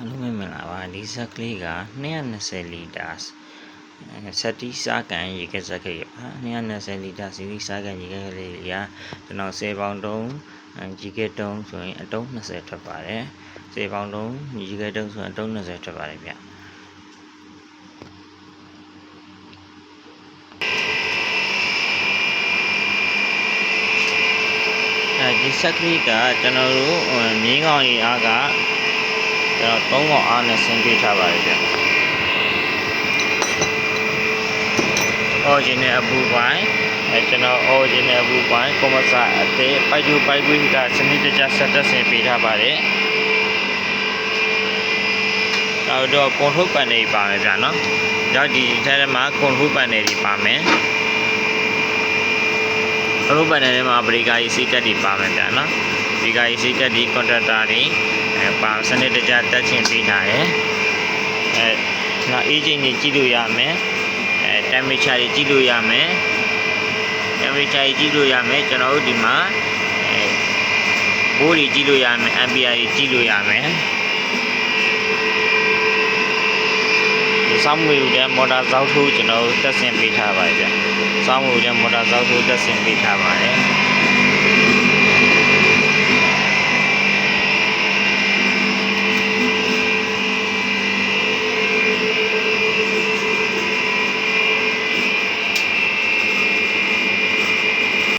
အားလုံးပဲမင်္ဂလာပါဒီဇက်ကလေးက220လီတာစက်တီးစားကန်ရေကစက်ကလေးပါ220လီတာစီရီစားကန်ရေကလေးကကျွန်တော်10ပေါင်တုံးရေကတုံးဆိုရင်အတုံး20ထွက်ပါတယ်10ပေါင်တုံးရေကတုံးဆိုရင်အတုံး20ထွက်ပါတယ်ဗျဒီစက်ကလေးကကျွန်တော်တို့မြင်းကောင်ရေအားကကျွန်တော်3កောင်အားနဲ့ဆင်းပေးထားပါတယ်ဗျ original အပူပိုင်းကျွန်တော် original အပူပိုင်းကွန်မဆာအသေးပိုက်ကျူပိုက်ကွင်းကစနစ်တကျဆက်တက်ဆင်ပေးထားပါတယ်နောက်တော့ control panel ပါမယ်ဗျာနော်ကြောက်ဒီထဲမှာ control panel တွေပါမယ် control panel ထဲမှာ breaker AC ကတ်တွေပါမယ်ဗျာနော် breaker AC ကတ်တွေ contactor တွေပါစနစ်တကျတက်ချင်ပေးထားတယ်နောက် agent တွေကြည့်လို့ရမယ် temperature တွေကြည့်လို့ရမယ် temperature ကြည့်လို့ရမယ်ကျွန်တော်တို့ဒီမှာဘိုးတွေကြည့်လို့ရမယ် ampere တွေကြည့်လို့ရမယ်ဒီစောင်းမွေတဲ့မော်တာဇောက်ထိုးကျွန်တော်တို့တက်ဆင်ပေးထားပါတယ်ဗျစောင်းမွေတဲ့မော်တာဇောက်ထိုးတက်ဆင်ပေးထားပါတယ်